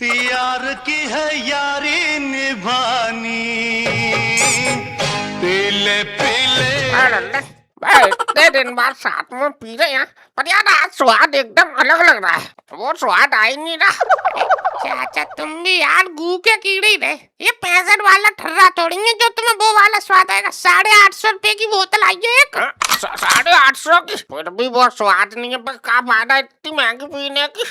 यार की है यारी निभानी, पीले पीले। इतने दिन बाद साथ में पी रहे हैं, पर यार आज स्वाद एकदम अलग लग रहा है। वो स्वाद आ ही नहीं रहा। चाचा तुम भी यार गू के कीड़े ही रहे। ये 65 वाला ठर्रा तोड़ेंगे जो तुम्हें वो वाला स्वाद आएगा। 850 रुपए की बोतल आई है एक। 850 की? फिर भी वो स्वाद नहीं है। पर क्या फायदा इतनी महंगी पीने की।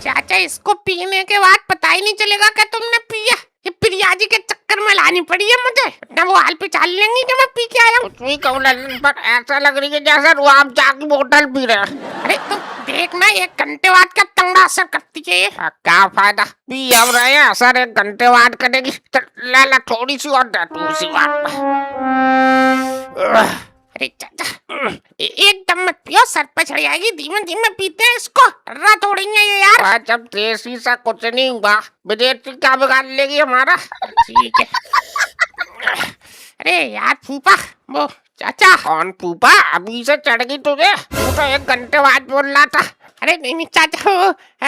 चाचा इसको पीने के बाद पता ही नहीं चलेगा कि तुमने पिया। ये प्रिया जी के चक्कर में लानी पड़ी है मुझे, ना वो हाल पे चाल लेंगी कि मैं पी के आया हूँ। कुछ भी कहूँ ललन, पर ऐसा लग रही है जैसे रुआबजा की बोतल पी रहे हैं। अरे तुम देखना 1 घंटे बाद का तंगा असर करती है ये। क्या फायदा, पी अब रहे हैं, असर 1 घंटे बाद करेगी। ला ला थोड़ी सी और दे तू उसी बात में। अरे चाचा एकदम मत पियो, सर पे चढ़ जाएगी। धीमे धीमे पीते हैं इसको, टर्रा तोड़ेंगे ये यार। जब देसी सा कुछ नहीं हुआ, विदेशी क्या बिगाड़ लेगी हमारा। ठीक है। अरे यार फूफा, वो चाचा। कौन फूफा? अभी से चढ़ गई तुझे? तू तो 1 घंटे बाद बोल रहा था। अरे नहीं नहीं चाचा,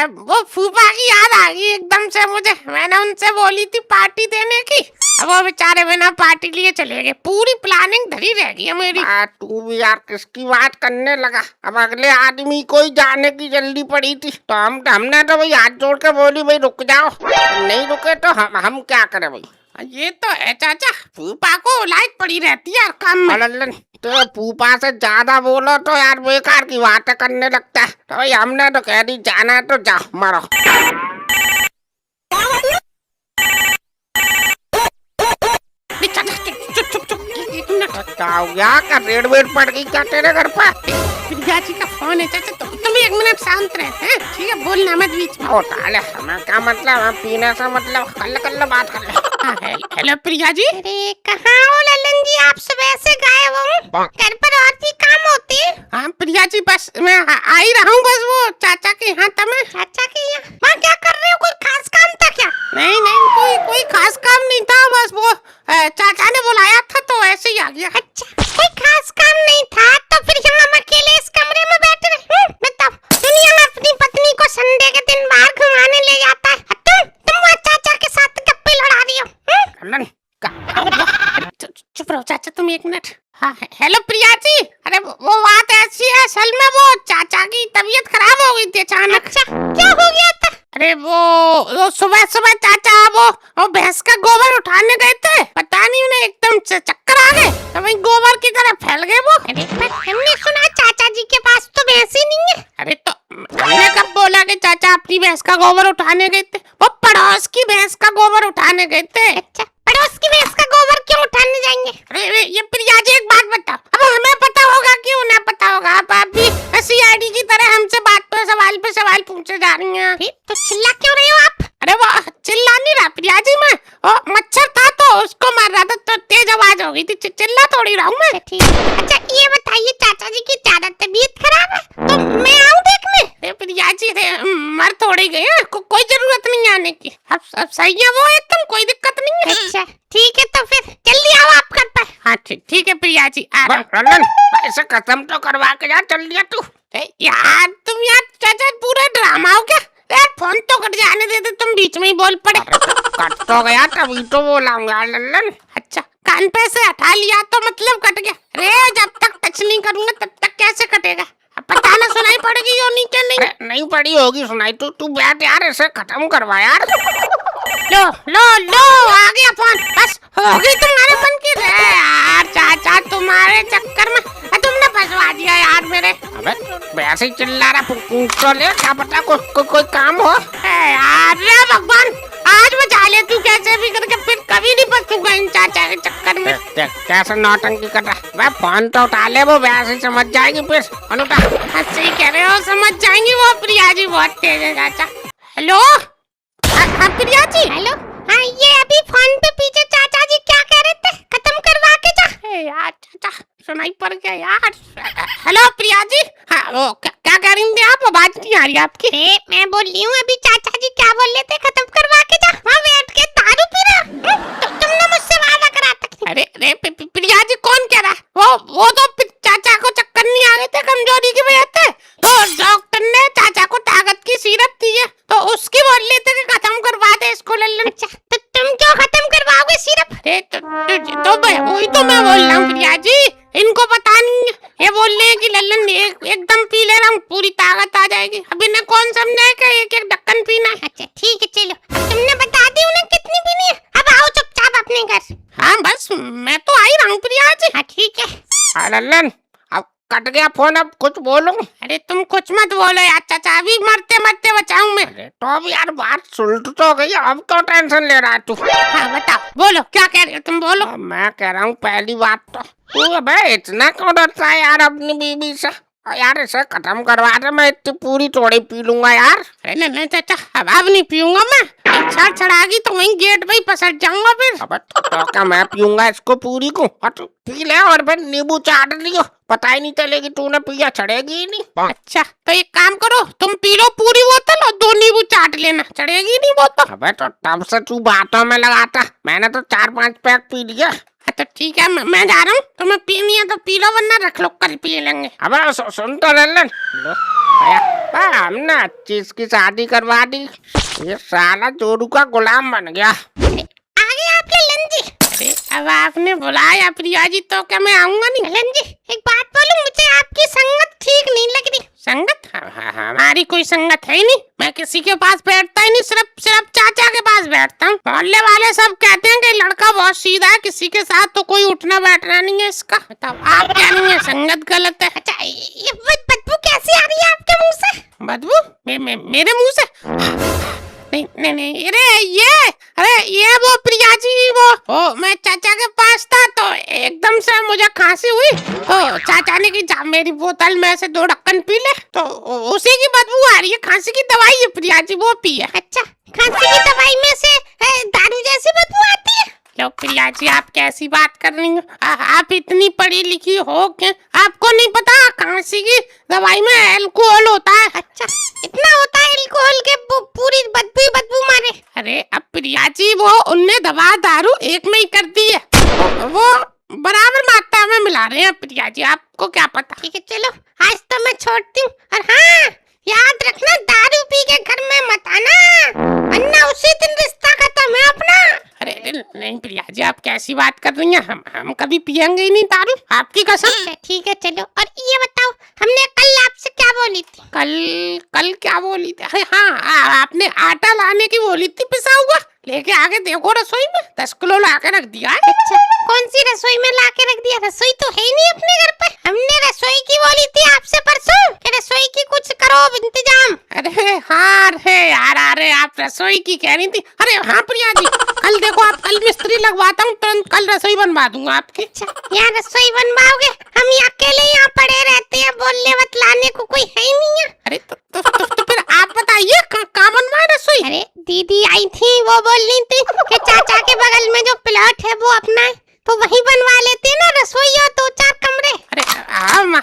वो फूफा की याद आ गई एकदम से मुझे। मैंने उनसे बोली थी पार्टी देने की, अब वो बेचारे बिना पार्टी लिए चले गए। पूरी प्लानिंग धरी रह गई है मेरी। तू भी यार किसकी बात करने लगा। अब अगले आदमी को ही जाने की जल्दी पड़ी थी, तो हमने तो भाई हाथ जोड़ के बोली भाई रुक जाओ। नहीं रुके तो हम क्या करें भाई। ये तो है चाचा, फूफा को लाइक पड़ी रहती है यार काम में। तो फूफा से ज्यादा बोलो तो यार बेकार की बातें करने लगता है। तो भाई हमने तो कह दी जाना है तो जाओ मरो। क्या हो गया? क्या रेड वेड पड़ गई क्या तेरे घर पर? प्रिया जी का फोन है चाचा, तुम 1 मिनट शांत रहे हैं, ठीक है? बोलना मत बीच में। उठा हमें क्या मतलब, हम पीने से मतलब। कर लो बात कर ले। हेलो प्रिया जी। अरे कहाँ हो ललन जी, आप सुबह से गायब हो। घर पर और भी काम होते हैं। हाँ प्रिया जी, बस मैं आ ही रहा हूँ, बस वो चाचा के यहाँ था मैं। चाचा के यहाँ? वहाँ क्या कर रहे हो, कोई खास काम था क्या? नहीं नहीं, कोई खास काम नहीं था, बस वो चाचा ने बुलाया था तो ऐसे ही आ गया। अच्छा, कोई खास काम नहीं था तो फिर हम अकेले इस कमरे में बैठे रहे। बताओ, दुनिया अपनी पत्नी को संडे के दिन बाहर घुमाने ले जाता है, तुम वहाँ चाचा के साथ गप्पे लड़ा रही हो। चुप रहो चाचा तुम 1 मिनट। हाँ हेलो प्रिया जी। अरे वो बात ऐसी है, असल में वो चाचा की तबीयत खराब हो गई थी अचानक। अच्छा, क्या हो गया था? अरे वो सुबह सुबह चाचा वो भैंस का गोबर उठाने गए थे, पता नहीं उन्हें एकदम से चक्कर आ गए, तो वही गोबर की तरह फैल गए वो। अरे पर हमने सुना चाचा जी के पास तो भैंस ही नहीं है। अरे तो मैंने कब बोला कि चाचा अपनी भैंस का गोबर उठाने गए थे? वो पड़ोस की भैंस का गोबर उठाने गए थे। अच्छा, पड़ोस की भैंस का गोबर क्यों उठाने जाएंगे? अरे ये प्रिया जी एक बात बताओ, अब हमें पता होगा कि उन्हें पता होगा? आप भी CID की तरह हमसे बात पे सवाल पूछे जा रही हैं। तो चिल्ला क्यों रहे हो आप? अरे वो चिल्ला नहीं रहा प्रिया जी, मैं मच्छर था तो उसको मार रहा था, तो तेज आवाज हो गई थी, चिल्ला थोड़ी रहा हूँ मैं। ठीक है। अच्छा ये बताइए, चाचा जी की ज्यादा तबीयत खराब है तो मैं आऊँ देखने? अरे प्रिया जी मर थोड़ी गए हैं, कोई जरूरत नहीं आने की। अब सही है वो एकदम, कोई दिक्कत नहीं है। अच्छा ठीक है, तो फिर जल्दी आओ आप घर पर। हाँ ठीक है प्रिया जी, आ रहा हूँ। ऐसे खत्म तो करवा के जा, चल दिया तू। यार तुम यार चाचा पूरा ड्रामा हो क्या यार? फोन तो कट जाने देते, तुम बीच में ही बोल पड़े। कट तो गया तभी तो बोलाऊंगा ललन। अच्छा कान पे से हटा लिया तो मतलब कट गया? अरे जब तक टच नहीं करूंगा तब तक कैसे कटेगा? पता ना सुनाई पड़ेगी यो नीचे नहीं पड़ी होगी सुनाई। तू बैठ यार, ऐसे खत्म करवा यार। लो आ गया फोन, बस हो गई तुम्हारे मन की। यार चाचा तुम्हारे चक्कर में तुमने फंसवा दिया यार मेरे। अबे वैसे ही चिल्ला रहा, तो ले, क्या पता कोई काम हो। यार रे भगवान, आज बचा ले तू कैसे भी करके, फिर कभी नहीं फंसूंगा इन चाचा के चक्कर में। कैसे नौटंकी कर रहा, फोन तो उठा ले, वो वैसे समझ जाएगी फिर। अनुटा सही कह रहे हो, समझ जाएंगी वो। प्रिया जी बहुत तेज है चाचा। हेलो हाँ प्रिया जी। हेलो हाँ, ये अभी फोन पे पीछे चाचा जी क्या कह रहे थे, खत्म करवा के जा। यार चाचा सुनाई पड़ गया यार। हेलो प्रिया जी। हाँ वो क्या कह रही थी आप? आवाज नहीं आ रही आपकी। मैं बोल रही हूँ अभी चाचा जी क्या बोल रहे थे, खत्म करवा के जा। वहाँ बैठ के दारू पी रहा। तुमने मुझसे वादा करा था। अरे प्रिया जी कौन कह रहा? वो तो चाचा को चक्कर नहीं आ रहे थे, कमजोरी की वजह से, तो डॉक्टर ने चाचा को ताकत की सिरप दी है, तो उसकी बोल रहे थे कि खत्म कर तो वही तो मैं बोल रहा हूँ प्रिया जी, इनको पता नहीं है, ये बोल रहे हैं कि लल्लन एकदम पी ले रहा हूँ, पूरी ताकत आ जाएगी। अब इन्हें कौन समझाए कि एक एक ढक्कन पीना है। अच्छा ठीक है चलो, अब तुमने बता दी उन्हें कितनी पीनी है, अब आओ चुपचाप अपने घर। हाँ बस मैं तो आ ही रहा हूँ प्रिया जी। हाँ ठीक है। हाँ लल्लन, अब कट गया फोन, अब कुछ बोलो। अरे तुम कुछ मत बोलो यार चाचा, अभी मरते मरते बचाऊं मैं। अरे तो अब यार बात सुलट तो गई, अब तो टेंशन ले रहा है तू। हाँ बताओ, बोलो क्या कह रहे हो तुम, बोलो। मैं कह रहा हूँ पहली बात तो तू अबे इतना क्यों डरता है यार अपनी बीवी से। यार इसे खत्म करवा दे, मैं इतनी पूरी थोड़ी पी लूंगा यार। अरे नहीं चाचा, अब नहीं पीऊंगा मैं, छड़ छड़ागी तो वहीं गेट पे ही पसट जाऊंगा फिर। अब तो क्या मैं पीऊंगा इसको पूरी को, और तू पी ले और फिर नींबू चाट लियो, पता ही नहीं चलेगी तूने पिया, चढ़ेगी ही नहीं। अच्छा तो एक काम करो, तुम पी लो पूरी बोतल और 2 नींबू चाट लेना, चढ़ेगी नहीं बोतल। अबे तो तब से तू बातों में लगाता, मैंने तो 4-5 पैक पी लिया। तो ठीक है मैं जा रहा हूँ, तुम्हें पीनी है तो पी लो, वरना रख लो, कल पी लेंगे। अब सुन तो लल्लन, हमने अच्छी इसकी शादी करवा दी, ये साला जोरू का गुलाम बन गया। आगे आप लल्लन जी। अरे अब आपने बुलाया प्रिया जी तो क्या मैं आऊंगा नहीं। लल्लन जी एक बात बोलूं, मुझे आपकी संगत ठीक नहीं लग रही। संगत? हमारी कोई संगत है ही नहीं, मैं किसी के पास बैठता ही नहीं, सिर्फ चाचा के पास बैठता हूँ। मोहल्ले वाले सब कहते हैं कि लड़का बहुत सीधा है, किसी के साथ तो कोई उठना बैठना नहीं है इसका। बताओ आप क्या नहीं है, संगत गलत है। अच्छा ये बदबू कैसी आ रही है आपके मुंह से? बदबू मेरे मुंह से? नहीं अरे ये वो प्रिया जी, वो मैं चाचा के पास था तो एकदम से मुझे खांसी हुई, तो चाचा ने कहा मेरी बोतल में से 2 ढक्कन पी ले, तो उसी की बदबू आ रही है। खांसी की दवाई है प्रिया जी, वो पी है। अच्छा खांसी की दवाई में से दारू जैसी बदबू आती है? लो प्रिया जी आप कैसी बात कर रही हो, आप इतनी पढ़ी लिखी हो क्या, आपको नहीं पता खांसी की दवाई में अल्कोहल होता है। अच्छा इतना होता है अल्कोहल के पूरी बदबू मारे? अरे अब प्रिया जी वो उनने दवा दारू एक में ही कर दी है, वो बराबर मात्रा में मिला रहे हैं प्रिया जी, आपको क्या पता। ठीक है चलो आज तो मैं छोड़ती हूँ, और हाँ याद रखना दारू पी के घर में मत आना, वरना उसी दिन रिश्ता खत्म है अपना। अरे नहीं प्रिया जी आप कैसी बात कर रही हैं, हम कभी पियेंगे ही नहीं दारू, आपकी कसम। ठीक है चलो, और ये बताओ हमने कल आपसे क्या बोली थी? कल क्या बोली थी? अरे हाँ आपने आटा लाने की बोली थी, पिसा हुआ लेके आके देखो रसोई में 10 किलो ला के रख दिया है। अच्छा कौन सी रसोई में ला के रख दिया? रसोई तो है ही नहीं अपने घर पे, हमने रसोई की बोली थी आपसे परसों कि रसोई की कुछ करो इंतजाम। अरे हाँ अरे यार, अरे आप रसोई की कह रही थी। अरे हाँ प्रिया जी कल देखो, आप कल मिस्त्री लगवाता हूँ, तुरंत कल रसोई बनवा दूंगा आपकी। अच्छा यहाँ रसोई बनवाओगे? हम यहाँ अकेले यहाँ पड़े रहते हैं, बोलने मत, लाने को कोई है ही नहीं है। अरे तो फिर आप बताइए कहाँ बनवाए रसोई? अरे दीदी आई थी, वो बोल रही थी कि चाचा के बगल में जो प्लॉट है वो अपना है, तो वही बनवा लेते हैं ना रसोई और 2-4 कमरे। अरे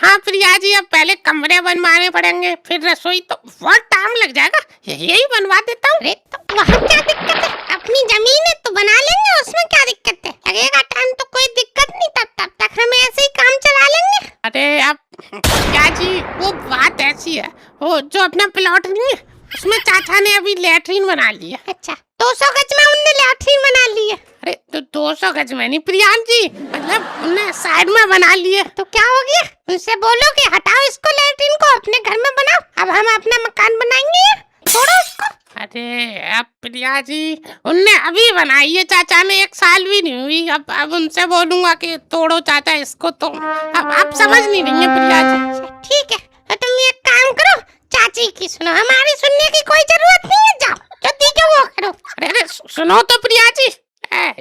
हाँ प्रिया जी अब पहले कमरे बनवाने पड़ेंगे, फिर रसोई, तो बहुत टाइम लग जाएगा, यही बनवा देता हूँ। अरे तो वहाँ क्या दिक्कत है, अपनी जमीन है तो बना लेंगे, उसमें क्या दिक्कत है, लगेगा टाइम तो कोई दिक्कत नहीं, तब तक हम ऐसे ही काम चला लेंगे। अरे अब प्रिया जी वो बात ऐसी है, वो जो अपना प्लॉट नहीं है उसमें चाचा ने अभी लैट्रिन बना लिया। अच्छा 200 गज में उनने लैट्रिन बना ली है? अरे तो 200 गज में नहीं प्रिया जी, मतलब उनने साइड में बना लिए। तो क्या हो गया, उनसे बोलो कि हटाओ इसको, लैट्रिन को अपने घर में बनाओ, अब हम अपना मकान बनाएंगे, छोड़ो उसको। अरे अब प्रिया जी उनने अभी बनाई है, चाचा ने 1 साल भी नहीं हुई, अब उनसे बोलूंगा कि तोड़ो चाचा इसको, तो अब आप समझ नहीं रही है प्रिया जी। ठीक है तो तुम एक काम करो, चाची की सुनो, हमारी सुनने की कोई जरूरत नहीं है, जाओ जो ठीक है वो करो। अरे सुनो तो प्रिया जी,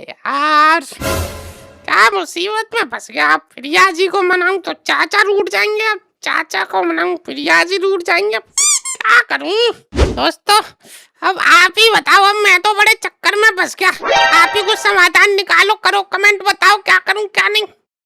यार क्या मुसीबत में फंस गया, आप प्रिया जी को मनाऊं तो चाचा रूठ जाएंगे, अब चाचा को मनाऊं प्रिया जी रूठ जाएंगे, क्या करूं दोस्तों। अब आप ही बताओ, अब मैं तो बड़े चक्कर में फंस गया, आप ही कुछ समाधान निकालो, करो कमेंट, बताओ क्या करूं क्या नहीं।